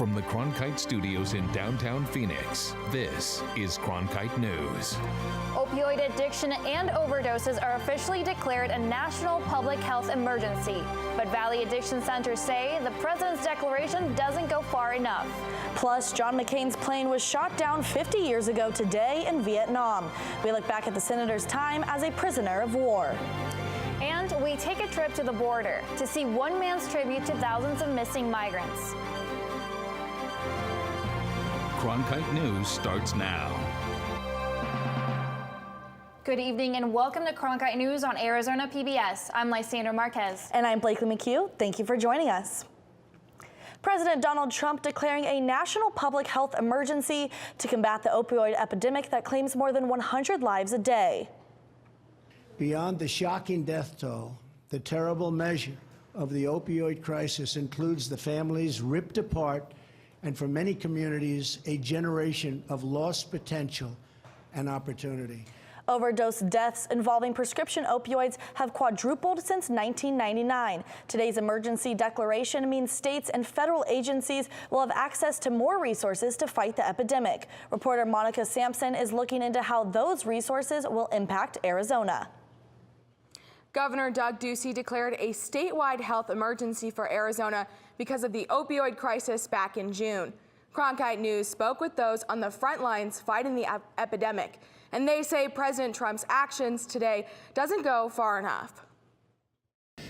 From the Cronkite studios in downtown Phoenix, this is Cronkite News. Opioid addiction and overdoses are officially declared a national public health emergency. But Valley Addiction Centers say the president's declaration doesn't go far enough. Plus, John McCain's plane was shot down 50 years ago today in Vietnam. We look back at the senator's time as a prisoner of war. And we take a trip to the border to see one man's tribute to thousands of missing migrants. Cronkite News starts now. Good evening and welcome to Cronkite News on Arizona PBS. I'm Lysandra Marquez. And I'm Blakely McHugh. Thank you for joining us. President Donald Trump declaring a national public health emergency to combat the opioid epidemic that claims more than 100 lives a day. Beyond the shocking death toll, the terrible measure of the opioid crisis includes the families ripped apart and, for many communities, a generation of lost potential and opportunity. Overdose deaths involving prescription opioids have quadrupled since 1999. Today's emergency declaration means states and federal agencies will have access to more resources to fight the epidemic. Reporter Monica Sampson is looking into how those resources will impact Arizona. Governor Doug Ducey declared a statewide health emergency for Arizona because of the opioid crisis back in June. Cronkite News spoke with those on the front lines fighting the epidemic, and they say President Trump's actions today doesn't go far enough.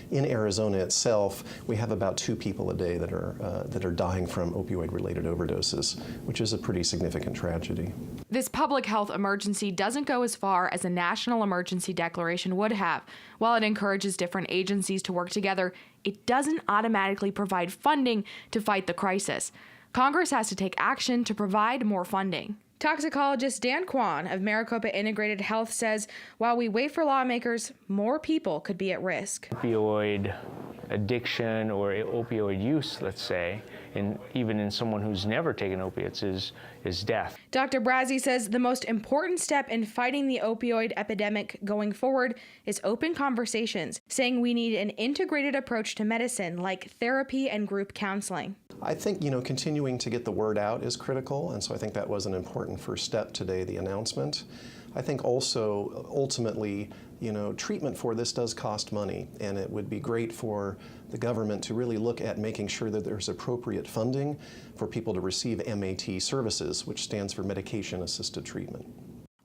In Arizona itself, we have about 2 people a day that are dying from opioid-related overdoses, which is a pretty significant tragedy. This public health emergency doesn't go as far as a national emergency declaration would have. While it encourages different agencies to work together, it doesn't automatically provide funding to fight the crisis. Congress has to take action to provide more funding. Toxicologist Dan Kwan of Maricopa Integrated Health says while we wait for lawmakers, more people could be at risk. Opioid addiction or opioid use, let's say, even in someone who's never taken opiates, is death. Dr. Brazzi says the most important step in fighting the opioid epidemic going forward is open conversations, saying we need an integrated approach to medicine like therapy and group counseling. I think, continuing to get the word out is critical, and so I think that was an important first step today, the announcement. I think also, ultimately, treatment for this does cost money, and it would be great for the government to really look at making sure that there's appropriate funding for people to receive MAT services, which stands for medication-assisted treatment.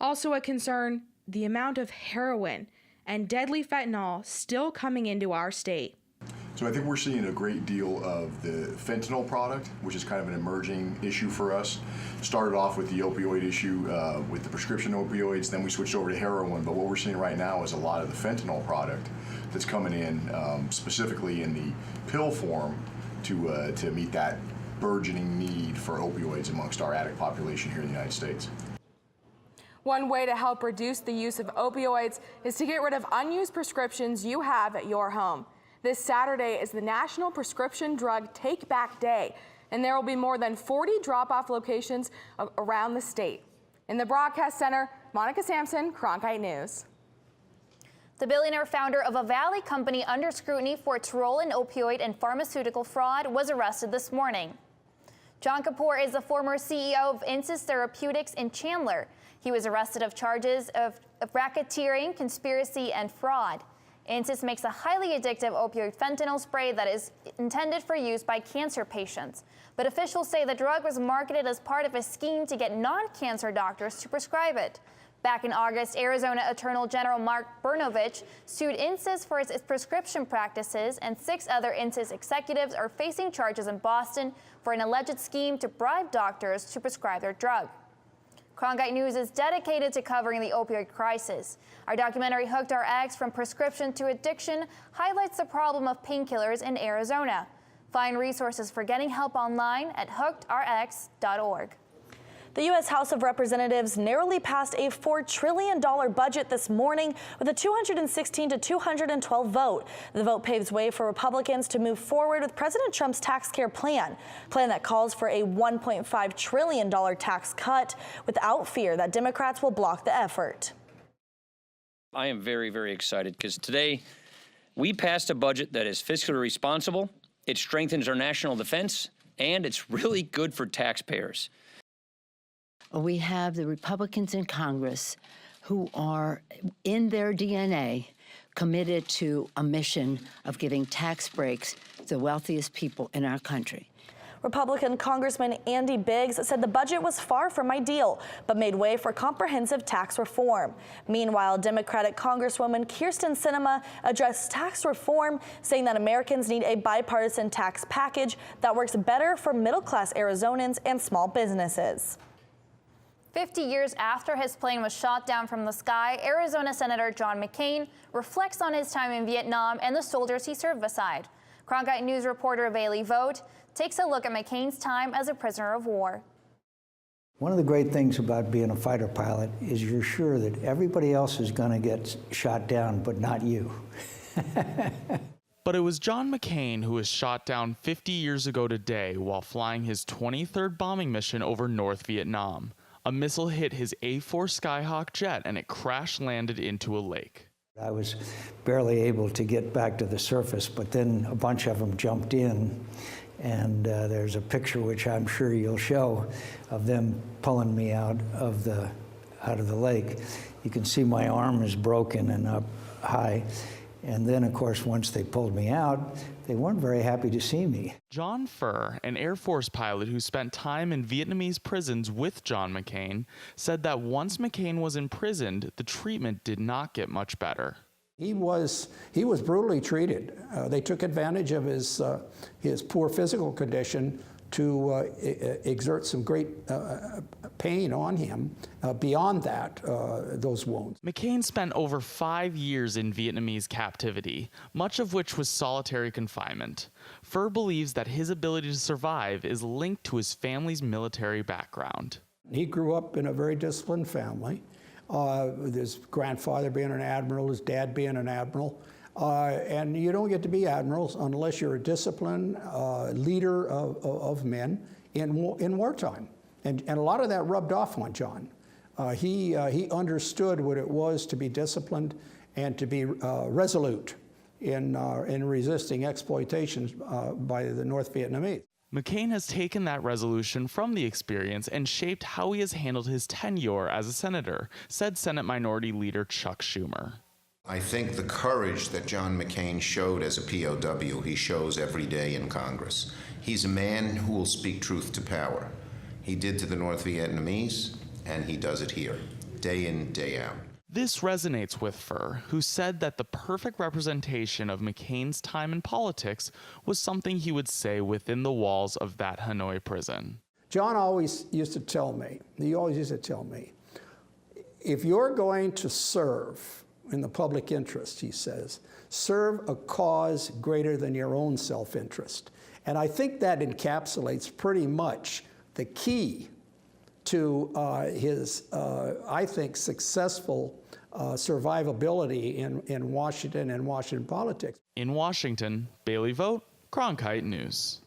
Also a concern, the amount of heroin and deadly fentanyl still coming into our state. So I think we're seeing a great deal of the fentanyl product, which is kind of an emerging issue for us. Started off with the opioid issue with the prescription opioids, then we switched over to heroin, but what we're seeing right now is a lot of the fentanyl product that's coming in specifically in the pill form to meet that burgeoning need for opioids amongst our addict population here in the United States. One way to help reduce the use of opioids is to get rid of unused prescriptions you have at your home. This Saturday is the National Prescription Drug Take Back Day, and there will be more than 40 drop-off locations around the state. In the Broadcast Center, Monica Sampson, Cronkite News. The billionaire founder of a Valley company under scrutiny for its role in opioid and pharmaceutical fraud was arrested this morning. John Kapur is the former CEO of Insys Therapeutics in Chandler. He was arrested of charges of racketeering, conspiracy, and fraud. Insys makes a highly addictive opioid fentanyl spray that is intended for use by cancer patients. But officials say the drug was marketed as part of a scheme to get non-cancer doctors to prescribe it. Back in August, Arizona Attorney General Mark Brnovich sued Insys for its prescription practices, and 6 other Insys executives are facing charges in Boston for an alleged scheme to bribe doctors to prescribe their drug. Cronkite News is dedicated to covering the opioid crisis. Our documentary Hooked RX From Prescription to Addiction highlights the problem of painkillers in Arizona. Find resources for getting help online at hookedrx.org. The U.S. House of Representatives narrowly passed a $4 trillion budget this morning with a 216 to 212 vote. The vote paves way for Republicans to move forward with President Trump's tax care plan that calls for a $1.5 trillion tax cut without fear that Democrats will block the effort. I am very, very excited because today we passed a budget that is fiscally responsible. It strengthens our national defense. and it's really good for taxpayers. We have the Republicans in Congress who are, in their DNA, committed to a mission of giving tax breaks to the wealthiest people in our country. Republican Congressman Andy Biggs said the budget was far from ideal, but made way for comprehensive tax reform. Meanwhile, Democratic Congresswoman Kyrsten Sinema addressed tax reform, saying that Americans need a bipartisan tax package that works better for middle-class Arizonans and small businesses. 50 years after his plane was shot down from the sky, Arizona Senator John McCain reflects on his time in Vietnam and the soldiers he served beside. Cronkite News reporter Bailey Vogt takes a look at McCain's time as a prisoner of war. One of the great things about being a fighter pilot is you're sure that everybody else is going to get shot down, but not you. But it was John McCain who was shot down 50 years ago today while flying his 23rd bombing mission over North Vietnam. A missile hit his A-4 Skyhawk jet and it crash-landed into a lake. I was barely able to get back to the surface, but then a bunch of them jumped in, and there's a picture which I'm sure you'll show of them pulling me out of the lake. You can see my arm is broken and up high. And then, of course, once they pulled me out, they weren't very happy to see me. John Furr, an Air Force pilot who spent time in Vietnamese prisons with John McCain, said that once McCain was imprisoned, the treatment did not get much better. He was brutally treated. They took advantage of his poor physical condition to exert some great pain on him beyond that, those wounds. McCain spent over 5 years in Vietnamese captivity, much of which was solitary confinement. Furr believes that his ability to survive is linked to his family's military background. He grew up in a very disciplined family, with his grandfather being an admiral, his dad being an admiral. And you don't get to be admirals unless you're a disciplined leader of men in wartime. And a lot of that rubbed off on John. He understood what it was to be disciplined and to be resolute in resisting exploitation by the North Vietnamese. McCain has taken that resolution from the experience and shaped how he has handled his tenure as a senator, said Senate Minority Leader Chuck Schumer. I think the courage that John McCain showed as a POW, he shows every day in Congress. He's a man who will speak truth to power. He did to the North Vietnamese, and he does it here, day in, day out. This resonates with Furr, who said that the perfect representation of McCain's time in politics was something he would say within the walls of that Hanoi prison. John always used to tell me, if you're going to serve in the public interest, he says, serve a cause greater than your own self-interest. And I think that encapsulates pretty much the key to his, I think, successful survivability in Washington and Washington politics. In Washington, Bailey Vogt, Cronkite News.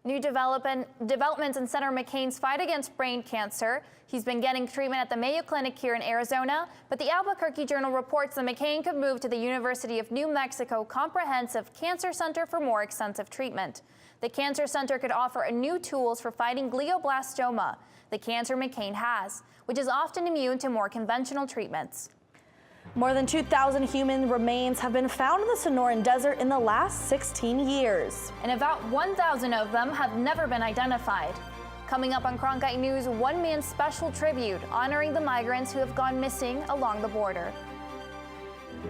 New developments in Senator McCain's fight against brain cancer. He's been getting treatment at the Mayo Clinic here in Arizona, but the Albuquerque Journal reports that McCain could move to the University of New Mexico Comprehensive Cancer Center for more extensive treatment. The cancer center could offer new tools for fighting glioblastoma, the cancer McCain has, which is often immune to more conventional treatments. More than 2,000 human remains have been found in the Sonoran Desert in the last 16 years. And about 1,000 of them have never been identified. Coming up on Cronkite News, one man's special tribute honoring the migrants who have gone missing along the border.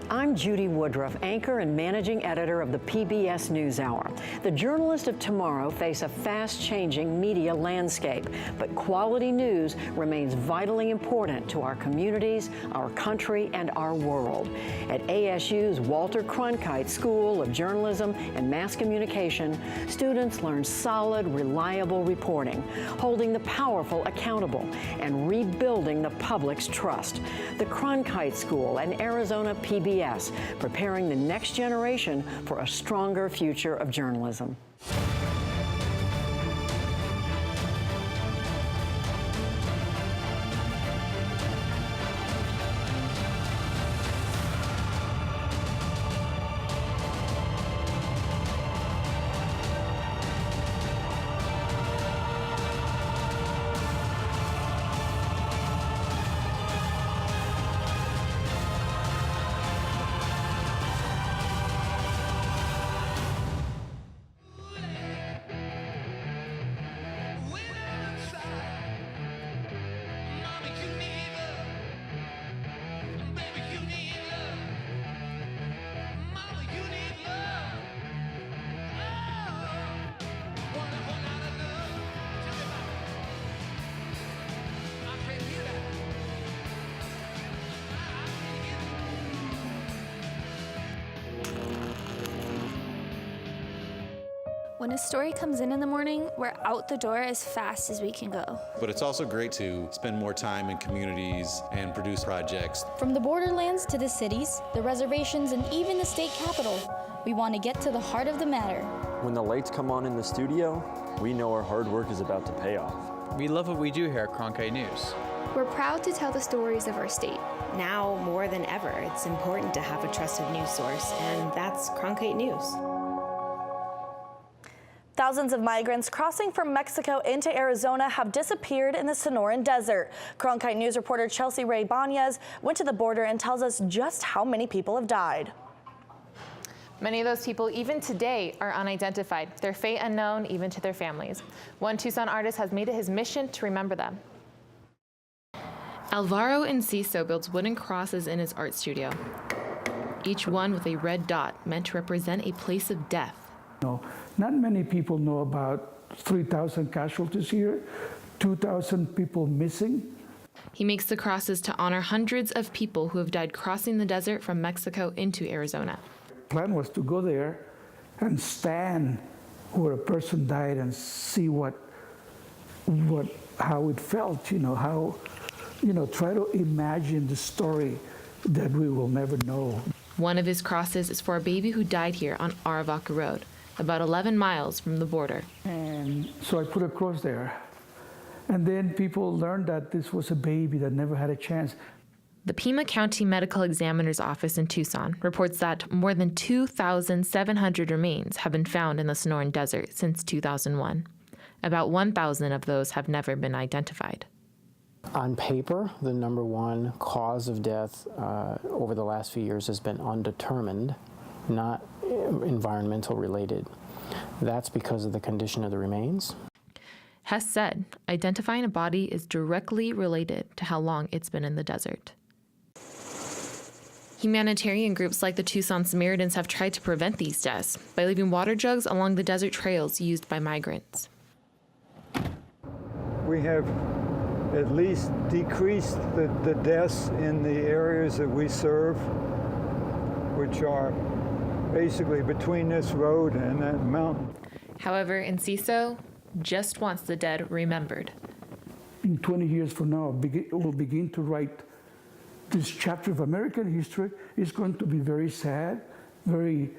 I'm Judy Woodruff, anchor and managing editor of the PBS NewsHour. The journalists of tomorrow face a fast-changing media landscape, but quality news remains vitally important to our communities, our country, and our world. At ASU's Walter Cronkite School of Journalism and Mass Communication, students learn solid, reliable reporting, holding the powerful accountable, and rebuilding the public's trust. The Cronkite School and Arizona PBS, preparing the next generation for a stronger future of journalism. When a story comes in the morning, we're out the door as fast as we can go. But it's also great to spend more time in communities and produce projects. From the borderlands to the cities, the reservations, and even the state capitol, we want to get to the heart of the matter. When the lights come on in the studio, we know our hard work is about to pay off. We love what we do here at Cronkite News. We're proud to tell the stories of our state. Now, more than ever, it's important to have a trusted news source, and that's Cronkite News. Thousands of migrants crossing from Mexico into Arizona have disappeared in the Sonoran Desert. Cronkite News reporter Chelsea Ray Banez went to the border and tells us just how many people have died. Many of those people, even today, are unidentified, their fate unknown even to their families. One Tucson artist has made it his mission to remember them. Alvaro Enciso builds wooden crosses in his art studio, each one with a red dot meant to represent a place of death. No, not many people know about 3,000 casualties here, 2,000 people missing. He makes the crosses to honor hundreds of people who have died crossing the desert from Mexico into Arizona. The plan was to go there and stand where a person died and see how it felt, try to imagine the story that we will never know. One of his crosses is for a baby who died here on Aravaca Road, about 11 miles from the border. And so I put a cross there. And then people learned that this was a baby that never had a chance. The Pima County Medical Examiner's Office in Tucson reports that more than 2,700 remains have been found in the Sonoran Desert since 2001. About 1,000 of those have never been identified. On paper, the number one cause of death over the last few years has been undetermined, not environmental related. That's because of the condition of the remains. Hess said identifying a body is directly related to how long it's been in the desert. Humanitarian groups like the Tucson Samaritans have tried to prevent these deaths by leaving water jugs along the desert trails used by migrants. We have at least decreased the deaths in the areas that we serve, which are basically between this road and that mountain. However, Enciso just wants the dead remembered. In 20 years from now, we'll begin to write this chapter of American history. It's going to be very sad, very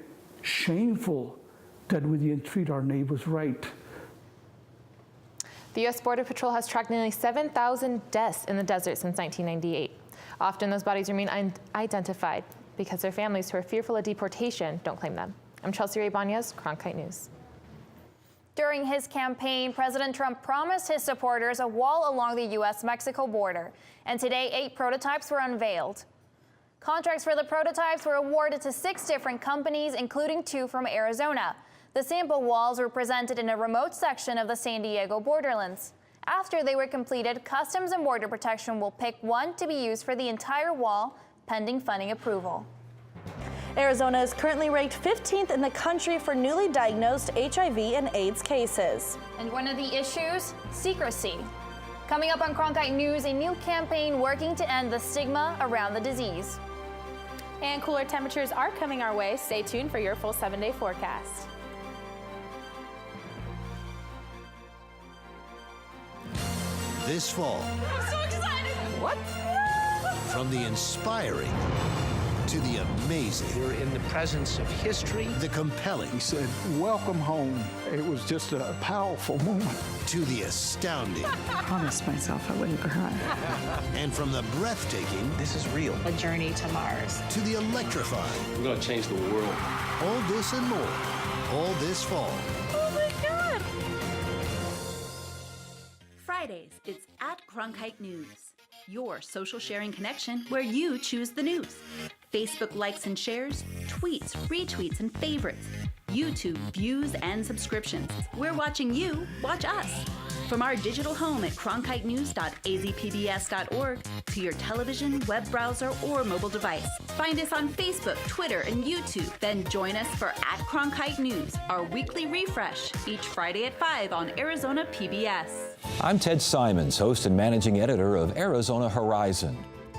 shameful that we didn't treat our neighbors right. The U.S. Border Patrol has tracked nearly 7,000 deaths in the desert since 1998. Often those bodies remain unidentified because their families who are fearful of deportation don't claim them. I'm Chelsea Ray Banez, Cronkite News. During his campaign, President Trump promised his supporters a wall along the U.S.-Mexico border, and today 8 prototypes were unveiled. Contracts for the prototypes were awarded to 6 different companies, including 2 from Arizona. The sample walls were presented in a remote section of the San Diego borderlands. After they were completed, Customs and Border Protection will pick one to be used for the entire wall, pending funding approval. Arizona is currently ranked 15th in the country for newly diagnosed HIV and AIDS cases. And one of the issues, secrecy. Coming up on Cronkite News, a new campaign working to end the stigma around the disease. And cooler temperatures are coming our way. Stay tuned for your full 7-day forecast. This fall. I'm so excited! What? From the inspiring to the amazing. You're in the presence of history. The compelling. He said, welcome home. It was just a powerful moment. To the astounding. I promised myself I wouldn't cry. And from the breathtaking. This is real. A journey to Mars. To the electrifying. We're going to change the world. All this and more. All this fall. Oh my God! Fridays, it's at Cronkite News, your social sharing connection where you choose the news. Facebook likes and shares, tweets, retweets, and favorites. YouTube views and subscriptions. We're watching you watch us. From our digital home at cronkitenews.azpbs.org to your television, web browser, or mobile device. Find us on Facebook, Twitter, and YouTube. Then join us for At Cronkite News, our weekly refresh, each Friday at 5 on Arizona PBS. I'm Ted Simons, host and managing editor of Arizona Horizon.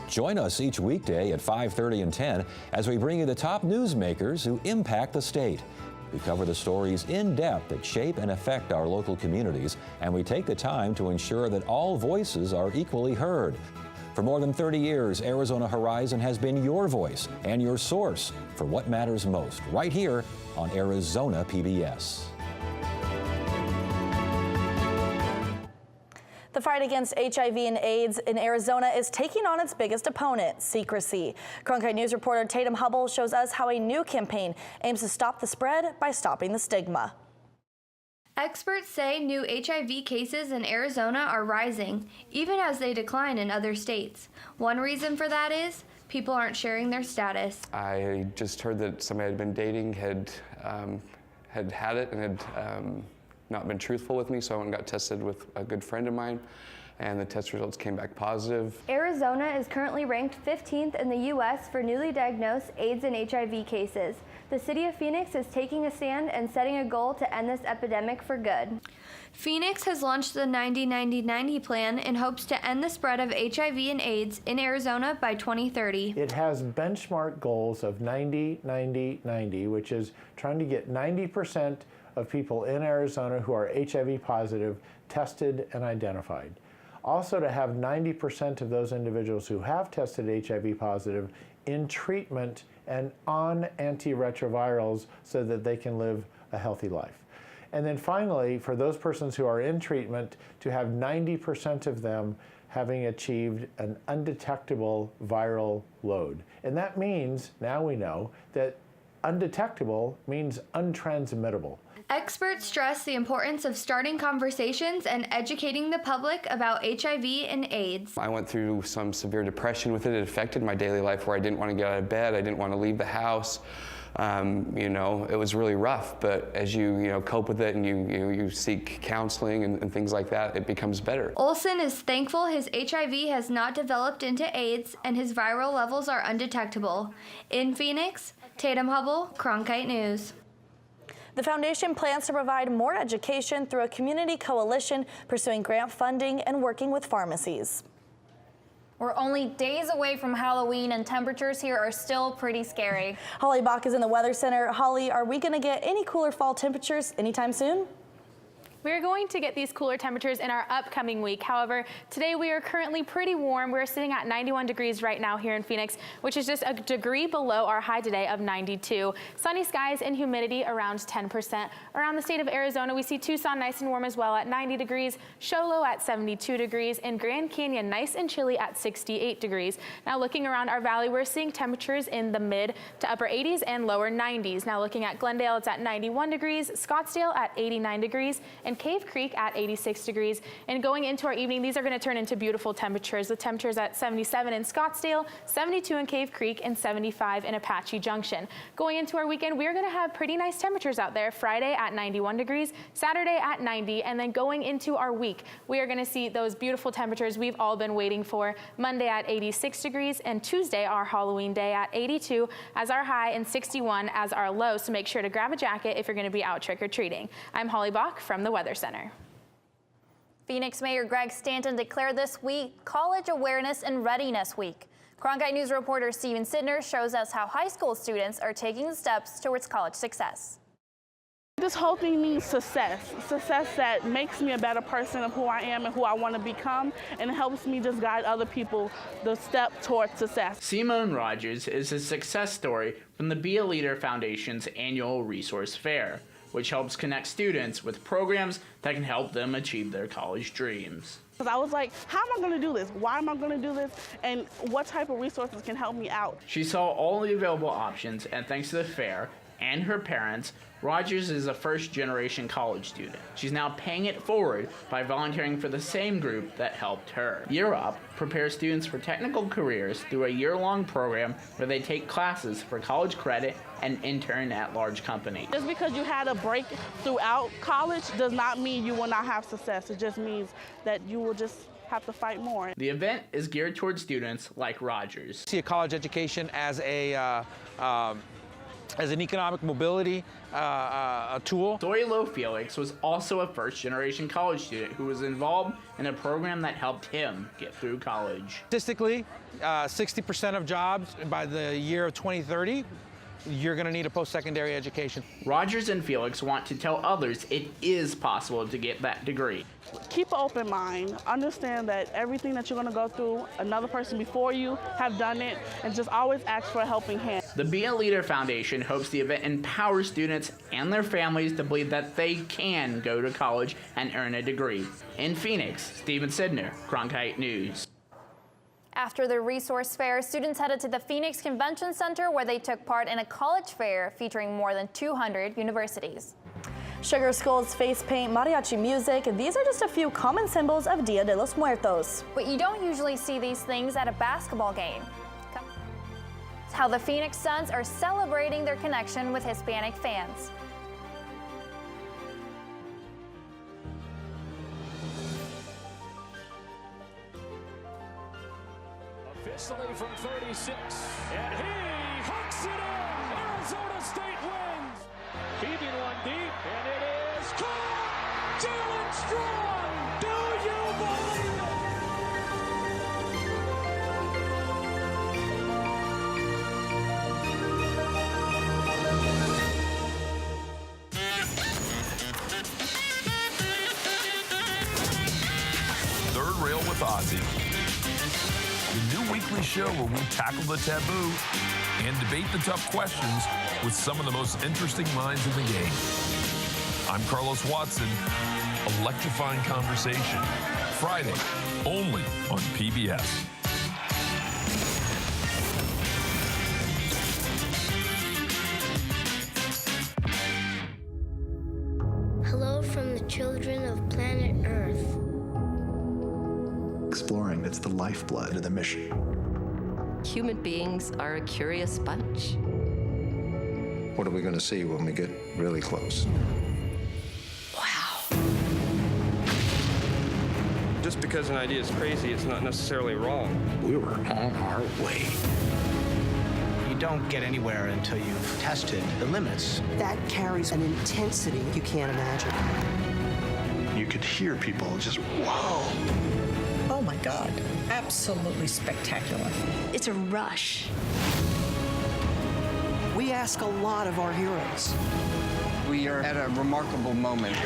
Join us each weekday at 5:30 and 10 as we bring you the top newsmakers who impact the state. We cover the stories in depth that shape and affect our local communities, and we take the time to ensure that all voices are equally heard. For more than 30 years, Arizona Horizon has been your voice and your source for what matters most, right here on Arizona PBS. The fight against HIV and AIDS in Arizona is taking on its biggest opponent, secrecy. Cronkite News reporter Tatum Hubble shows us how a new campaign aims to stop the spread by stopping the stigma. Experts say new HIV cases in Arizona are rising, even as they decline in other states. One reason for that is people aren't sharing their status. I just heard that somebody I'd been dating had it and had not been truthful with me, so I went and got tested with a good friend of mine, and the test results came back positive. Arizona is currently ranked 15th in the U.S. for newly diagnosed AIDS and HIV cases. The city of Phoenix is taking a stand and setting a goal to end this epidemic for good. Phoenix has launched the 90-90-90 plan in hopes to end the spread of HIV and AIDS in Arizona by 2030. It has benchmark goals of 90-90-90, which is trying to get 90% of people in Arizona who are HIV positive tested and identified. Also to have 90% of those individuals who have tested HIV positive in treatment and on antiretrovirals so that they can live a healthy life. And then finally, for those persons who are in treatment, to have 90% of them having achieved an undetectable viral load. And that means, now we know, that undetectable means untransmittable. Experts stress the importance of starting conversations and educating the public about HIV and AIDS. I went through some severe depression with it. It affected my daily life where I didn't want to get out of bed, I didn't want to leave the house. It was really rough, but as you cope with it and you seek counseling and things like that, it becomes better. Olson is thankful his HIV has not developed into AIDS and his viral levels are undetectable. In Phoenix, Tatum Hubble, Cronkite News. The foundation plans to provide more education through a community coalition pursuing grant funding and working with pharmacies. We're only days away from Halloween and temperatures here are still pretty scary. Holly Bach is in the Weather Center. Holly, are we going to get any cooler fall temperatures anytime soon? We're going to get these cooler temperatures in our upcoming week. However, today we are currently pretty warm. We're sitting at 91 degrees right now here in Phoenix, which is just a degree below our high today of 92. Sunny skies and humidity around 10%. Around the state of Arizona, we see Tucson nice and warm as well at 90 degrees, Show Low at 72 degrees, and Grand Canyon nice and chilly at 68 degrees. Now looking around our valley, we're seeing temperatures in the mid to upper 80s and lower 90s. Now looking at Glendale, it's at 91 degrees, Scottsdale at 89 degrees, and Cave Creek at 86 degrees. And going into our evening, these are going to turn into beautiful temperatures. The temperatures at 77 in Scottsdale, 72 in Cave Creek, and 75 in Apache Junction. Going into our weekend, we're going to have pretty nice temperatures out there. Friday at 91 degrees, Saturday at 90, and then going into our week, we are going to see those beautiful temperatures we've all been waiting for. Monday at 86 degrees, and Tuesday, our Halloween day, at 82 as our high and 61 as our low. So make sure to grab a jacket if you're going to be out trick-or-treating. I'm Holly Bach from the Weather Center. Phoenix Mayor Greg Stanton declared this week College Awareness and Readiness Week. Cronkite News reporter Steven Sidner shows us how high school students are taking the steps towards college success. This whole thing means success that makes me a better person of who I am and who I want to become, and it helps me just guide other people the step towards success. Simone Rogers is a success story from the Be a Leader Foundation's annual resource fair, which helps connect students with programs that can help them achieve their college dreams. I was like, how am I going to do this? Why am I going to do this? And what type of resources can help me out? She saw all the available options, and thanks to the fair and her parents, Rogers is a first-generation college student. She's now paying it forward by volunteering for the same group that helped her. Year Up prepares students for technical careers through a year-long program where they take classes for college credit and intern at large companies. Just because you had a break throughout college does not mean you will not have success. It just means that you will just have to fight more. The event is geared towards students like Rogers. See a college education as an economic mobility a tool. Dorilo Felix was also a first-generation college student who was involved in a program that helped him get through college. Statistically, 60% of jobs by the year of 2030 you're going to need a post-secondary education. Rogers and Felix want to tell others it is possible to get that degree. Keep an open mind. Understand that everything that you're going to go through, another person before you have done it, and just always ask for a helping hand. The Be a Leader Foundation hopes the event empowers students and their families to believe that they can go to college and earn a degree. In Phoenix, Stephen Sidner, Cronkite News. After the resource fair, students headed to the Phoenix Convention Center where they took part in a college fair featuring more than 200 universities. Sugar skulls, face paint, mariachi music, these are just a few common symbols of Dia de los Muertos. But you don't usually see these things at a basketball game. It's how the Phoenix Suns are celebrating their connection with Hispanic fans. Officially from 36, and he hooks it in! Arizona State wins! Keeping one deep, and it is caught! Jalen Strong! Do you believe it? Third Rail with Ozzy. The new weekly show where we tackle the taboo and debate the tough questions with some of the most interesting minds in the game. I'm Carlos Watson. Electrifying conversation. Friday, only on PBS. Hello from the children of planet Earth. Exploring, it's the lifeblood of the mission. Human beings are a curious bunch. What are we going to see when we get really close? Wow. Just because an idea is crazy, it's not necessarily wrong. We were on our way. You don't get anywhere until you've tested the limits. That carries an intensity you can't imagine. You could hear people just, whoa. Oh my God, absolutely spectacular. It's a rush. We ask a lot of our heroes. We are at a remarkable moment.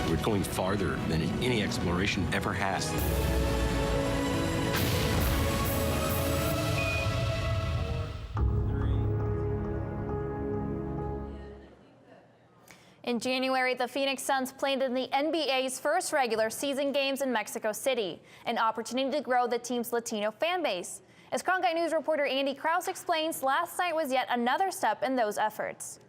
We're going farther than any exploration ever has. In January, the Phoenix Suns played in the NBA's first regular season games in Mexico City, an opportunity to grow the team's Latino fan base. As Cronkite News reporter Andy Krause explains, last night was yet another step in those efforts.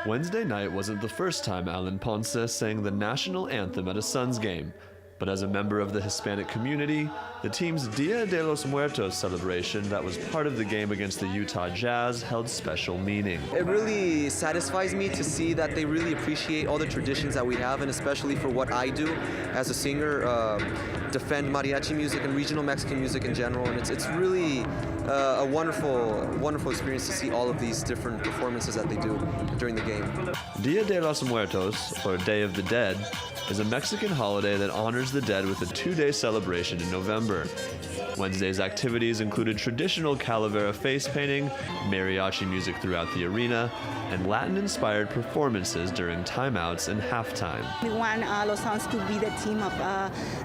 Wednesday night wasn't the first time Alan Ponce sang the national anthem at a Suns game. But as a member of the Hispanic community, the team's Dia de los Muertos celebration that was part of the game against the Utah Jazz held special meaning. It really satisfies me to see that they really appreciate all the traditions that we have, and especially for what I do as a singer, defend mariachi music and regional Mexican music in general. And it's really a wonderful experience to see all of these different performances that they do during the game. Dia de los Muertos, or Day of the Dead, is a Mexican holiday that honors the dead with a 2-day celebration in November. Wednesday's activities included traditional calavera face painting, mariachi music throughout the arena, and Latin-inspired performances during timeouts and halftime. We want Los Suns to be the team of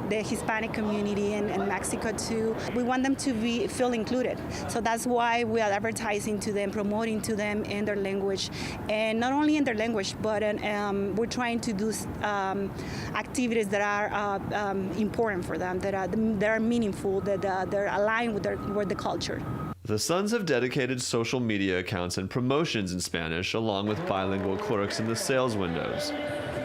the Hispanic community in Mexico too. We want them to feel included. So that's why we are advertising to them, promoting to them in their language. And not only in their language, but we're trying to do activities that are important for them, that are meaningful, that they're aligned with the culture. The Suns have dedicated social media accounts and promotions in Spanish, along with bilingual clerks in the sales windows.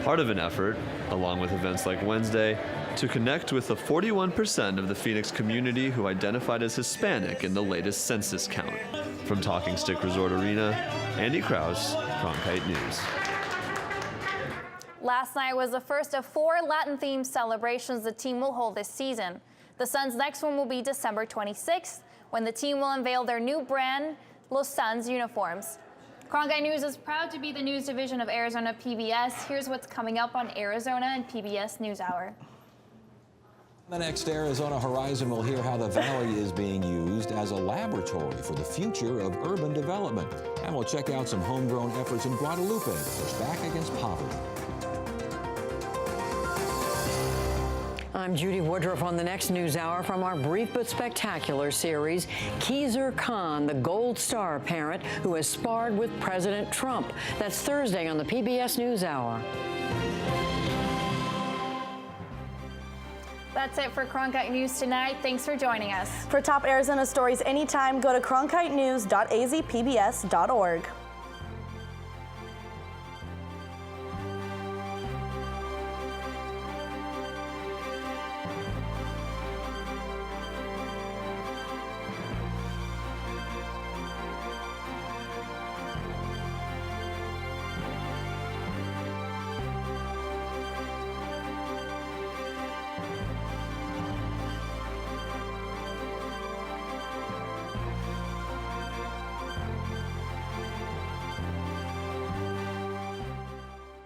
Part of an effort, along with events like Wednesday, to connect with the 41% of the Phoenix community who identified as Hispanic in the latest census count. From Talking Stick Resort Arena, Andy Krause, Cronkite News. Last night was the first of 4 Latin-themed celebrations the team will hold this season. The Suns' next one will be December 26th, when the team will unveil their new brand, Los Suns uniforms. Cronkite News is proud to be the news division of Arizona PBS. Here's what's coming up on Arizona and PBS NewsHour. The next Arizona Horizon will hear how the valley is being used as a laboratory for the future of urban development. And we'll check out some homegrown efforts in Guadalupe to push back against poverty. I'm Judy Woodruff on the next News Hour from our brief but spectacular series, Keezer Khan, the Gold Star parent who has sparred with President Trump. That's Thursday on the PBS News Hour. That's it for Cronkite News tonight. Thanks for joining us. For top Arizona stories anytime, go to cronkitenews.azpbs.org.